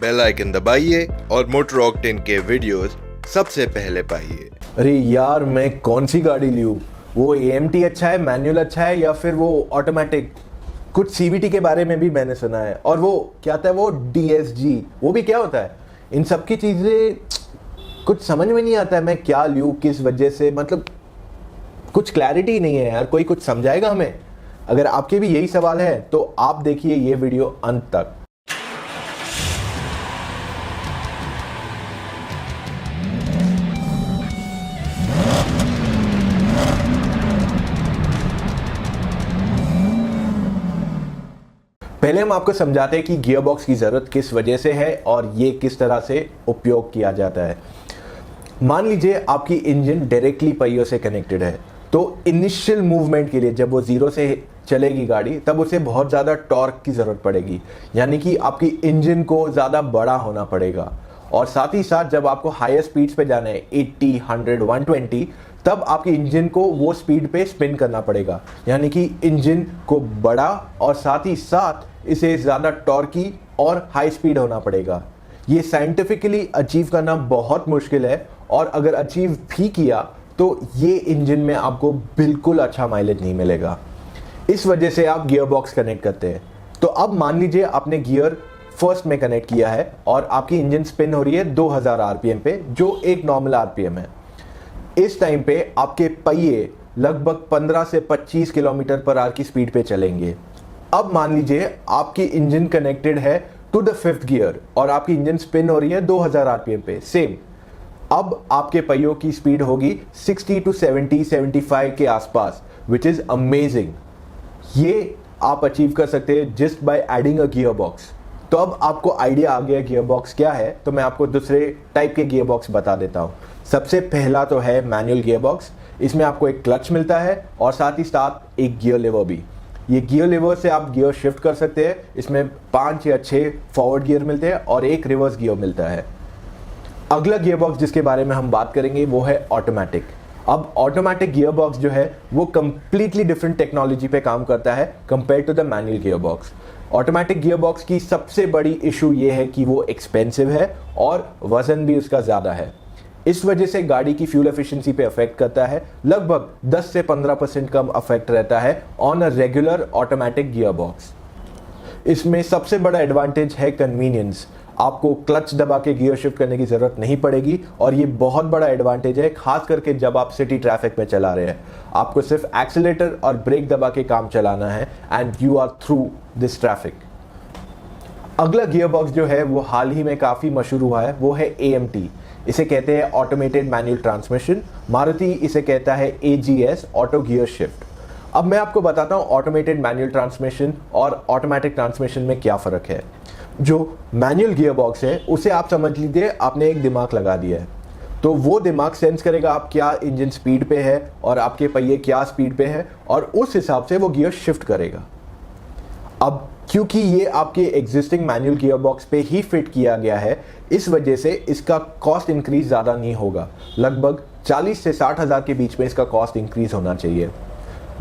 Bell icon दबाइए और motor octane के वीडियोस सबसे पहले पाइए। अरे यार, मैं कौन सी गाड़ी लूँ? वो AMT अच्छा है, मैनुअल अच्छा है, या फिर वो ऑटोमेटिक? कुछ CVT के बारे में भी मैंने सुना है, और वो क्या था, वो DSG, वो भी क्या होता है? इन सब की चीज़ें कुछ समझ में नहीं आता है, मैं क्या लूँ, किस वजह से, मतलब कुछ क्लैरिटी नहीं है यार। कोई कुछ समझाएगा हमें? अगर आपके भी यही सवाल है तो आप देखिए ये वीडियो अंत तक। पहले हम आपको समझाते हैं कि गियर बॉक्स की ज़रूरत किस वजह से है और ये किस तरह से उपयोग किया जाता है। मान लीजिए आपकी इंजन डायरेक्टली पहियों से कनेक्टेड है, तो इनिशियल मूवमेंट के लिए जब वो ज़ीरो से चलेगी गाड़ी, तब उसे बहुत ज़्यादा टॉर्क की ज़रूरत पड़ेगी, यानी कि आपकी इंजन को ज़्यादा बड़ा होना पड़ेगा। और साथ ही साथ जब आपको हायर स्पीड्स पे जाना है 80, 100, 120, तब आपके इंजन को वो स्पीड पे स्पिन करना पड़ेगा, यानी कि इंजन को बड़ा और साथ ही साथ इसे ज़्यादा टॉर्की और हाई स्पीड होना पड़ेगा। ये साइंटिफिकली अचीव करना बहुत मुश्किल है, और अगर अचीव भी किया तो ये इंजन में आपको बिल्कुल अच्छा माइलेज नहीं मिलेगा। इस वजह से आप गियर बॉक्स कनेक्ट करते हैं। तो अब मान लीजिए आपने गियर फर्स्ट में कनेक्ट किया है और आपकी इंजन स्पिन हो रही है 2000 RPM पे, जो एक नॉर्मल RPM है। इस टाइम पे आपके पहिए लगभग 15 से 25 km/h की स्पीड पे चलेंगे। अब मान लीजिए आपकी इंजन कनेक्टेड है टू द फिफ्थ गियर और आपकी इंजन स्पिन हो रही है 2000 RPM पे, सेम। अब आपके पहियों की स्पीड होगी 60 to 70, 75 के आसपास, विच इज अमेजिंग। ये आप अचीव कर सकते हैं just by adding a gear box. तो अब आपको आइडिया आ गया गियर बॉक्स क्या है, तो मैं आपको दूसरे टाइप के गियर बॉक्स बता देता हूँ। सबसे पहला तो है मैनुअल गियर बॉक्स। इसमें आपको एक क्लच मिलता है और साथ ही साथ एक गियर लेवर भी। ये गियर लेवर से आप गियर शिफ्ट कर सकते हैं। इसमें 5 या 6 फॉरवर्ड गियर मिलते हैं और एक रिवर्स गियर मिलता है। अगला गियर बॉक्स जिसके बारे में हम बात करेंगे वो है ऑटोमेटिक। अब ऑटोमेटिक गियर बॉक्स जो है वो कंप्लीटली डिफरेंट टेक्नोलॉजी पे काम करता है compare to the manual gearbox. Automatic gearbox की सबसे बड़ी इशू ये है कि वो एक्सपेंसिव है और वजन भी उसका ज़्यादा है। इस वजह से गाड़ी की फ्यूल एफिशिएंसी पे अफेक्ट करता है। लगभग 10 से 15% कम अफेक्ट रहता है on a regular automatic gear box. इसमें सबसे बड़ा एडवांटेज है कन्वीनियंस। आपको क्लच दबा के गियर शिफ्ट करने की जरूरत नहीं पड़ेगी, और ये बहुत बड़ा एडवांटेज है खास करके जब आप सिटी ट्रैफिक में चला रहे हैं। आपको सिर्फ एक्सीलेटर और ब्रेक दबा के काम चलाना है and you are through this traffic. अगला गियर बॉक्स जो है वो हाल ही में काफ़ी मशहूर हुआ है, वो है AMT। इसे कहते हैं ऑटोमेटेड मैनुअल ट्रांसमिशन। मारुति इसे कहता है AGS, ऑटो गियर शिफ्ट। अब मैं आपको बताता हूँ ऑटोमेटेड मैनुअल ट्रांसमिशन और ऑटोमेटिक ट्रांसमिशन में क्या फ़र्क है। जो मैनुअल गियर बॉक्स है उसे आप समझ लीजिए आपने एक दिमाग लगा दिया है, तो वो दिमाग सेंस करेगा आप क्या इंजन स्पीड पे है और आपके पहिए क्या स्पीड पे है, और उस हिसाब से वो गियर शिफ्ट करेगा। अब क्योंकि ये आपके एग्जिस्टिंग मैनुअल गियर बॉक्स पे ही फिट किया गया है, इस वजह से इसका कॉस्ट इंक्रीज ज़्यादा नहीं होगा। लगभग 40 से 60 हज़ार के बीच में इसका कॉस्ट इंक्रीज होना चाहिए।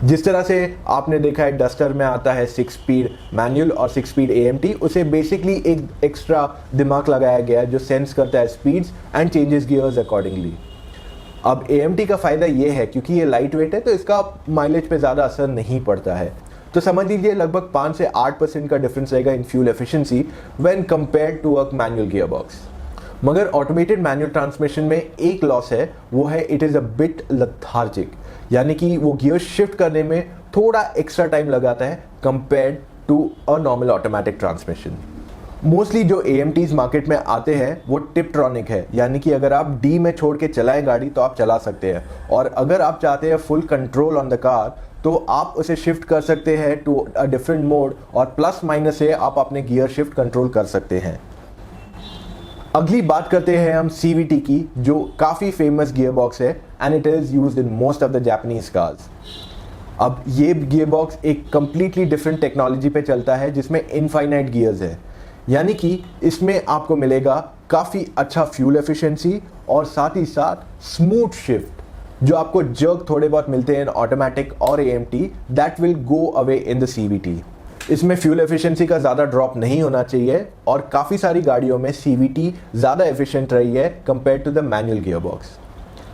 जिस तरह से आपने देखा है डस्टर में आता है 6 स्पीड मैनुअल और 6 स्पीड AMT, उसे बेसिकली एक एक्स्ट्रा दिमाग लगाया गया है जो सेंस करता है speeds and changes gears accordingly. अब AMT का फ़ायदा ये है क्योंकि ये लाइट वेट है, तो इसका माइलेज पे ज़्यादा असर नहीं पड़ता है। तो समझ लीजिए लगभग 5 से 8% का डिफरेंस रहेगा in fuel efficiency when compared to a manual gearbox. मगर ऑटोमेटेड मैनुअल ट्रांसमिशन में एक लॉस है, वो है it is a bit lethargic, यानी कि वो गियर शिफ्ट करने में थोड़ा एक्स्ट्रा टाइम लगाता है compared to a normal automatic transmission. Mostly जो AMTs मार्केट में आते हैं वो टिपट्रॉनिक है, यानी कि अगर आप D में छोड़ के चलाएं गाड़ी तो आप चला सकते हैं, और अगर आप चाहते हैं full control on the car तो आप उसे शिफ्ट कर सकते हैं टू अ डिफरेंट मोड, और प्लस माइनस से आप अपने गियर शिफ्ट कंट्रोल कर सकते हैं। अगली बात करते हैं हम CVT की, जो काफ़ी फेमस गियर बॉक्स है and it is used in most of the Japanese cars. अब ये गियर बॉक्स एक कंप्लीटली डिफरेंट टेक्नोलॉजी पे चलता है जिसमें इनफाइनाइट गियर्स है, यानी कि इसमें आपको मिलेगा काफ़ी अच्छा फ्यूल एफिशिएंसी और साथ ही साथ स्मूथ शिफ्ट। जो आपको जर्क थोड़े बहुत मिलते हैं ऑटोमेटिक और AMT, that will go away in the CVT। इसमें फ्यूल एफिशिएंसी का ज़्यादा ड्रॉप नहीं होना चाहिए और काफ़ी सारी गाड़ियों में CVT ज़्यादा एफिशिएंट रही है compare to the manual gearbox.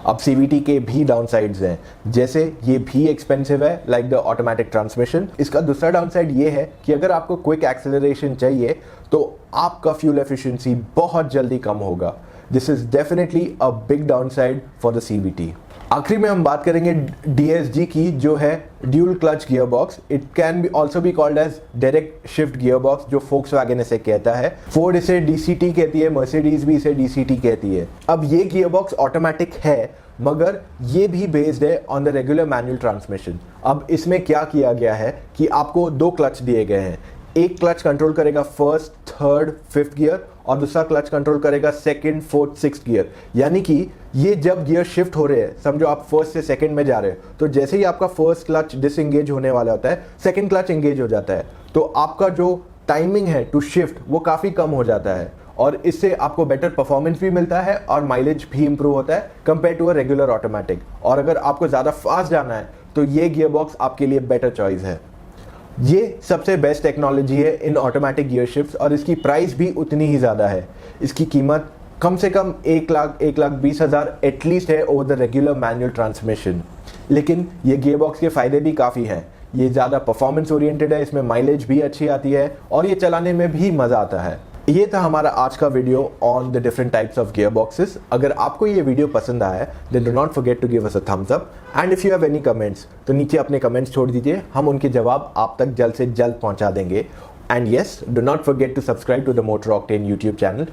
अब CVT के भी डाउनसाइड्स हैं, जैसे ये भी एक्सपेंसिव है लाइक द ऑटोमेटिक ट्रांसमिशन। इसका दूसरा डाउनसाइड ये है कि अगर आपको क्विक एक्सेलरेशन चाहिए तो आपका फ्यूल एफिशिएंसी बहुत जल्दी कम होगा। This is definitely a big downside for the CVT। आखिरी में हम बात करेंगे DSG की, जो है dual clutch gearbox. It can be also be called as direct shift gearbox, जो फोक्सवैगन इसे कहता है। फोर्ड इसे DCT कहती है, मर्सिडीज भी इसे DCT कहती है। अब ये गियरबॉक्स ऑटोमेटिक है, मगर ये भी बेस्ड है on the regular manual transmission. अब इसमें क्या किया गया है कि आपको 2 क्लच दिए गए हैं। एक क्लच कंट्रोल करेगा फर्स्ट, थर्ड, फिफ्थ गियर और दूसरा क्लच कंट्रोल करेगा सेकंड, फोर्थ, सिक्स्थ गियर। यानी कि ये जब गियर शिफ्ट हो रहे हैं, समझो आप फर्स्ट से सेकंड में जा रहे हो, तो जैसे ही आपका फर्स्ट क्लच डिसएंगेज होने वाला होता है, सेकंड क्लच एंगेज हो जाता है, तो आपका जो टाइमिंग है टू शिफ्ट वो काफ़ी कम हो जाता है और इससे आपको बेटर परफॉर्मेंस भी मिलता है और माइलेज भी इंप्रूव होता है compare to a regular automatic. और अगर आपको ज़्यादा फास्ट जाना है तो ये गियरबॉक्स आपके लिए बेटर चॉइस है। ये सबसे बेस्ट टेक्नोलॉजी है इन ऑटोमेटिक गियर शिफ्ट्स और इसकी प्राइस भी उतनी ही ज़्यादा है। इसकी कीमत कम से कम 1,20,000 एटलीस्ट है over the regular manual transmission. लेकिन ये गियरबॉक्स के फ़ायदे भी काफ़ी हैं। ये ज़्यादा परफॉर्मेंस ओरिएंटेड है, इसमें माइलेज भी अच्छी आती है और ये चलाने में भी मज़ा आता है। ये था हमारा आज का video on the different types of gearboxes. अगर आपको ये वीडियो पसंद आया है then do not forget to give us a thumbs up and if you have any comments तो नीचे अपने कमेंट्स छोड़ दीजिए, हम उनके जवाब आप तक जल्द से जल्द पहुंचा देंगे। And yes, do not forget to subscribe to the Motor Octane YouTube channel.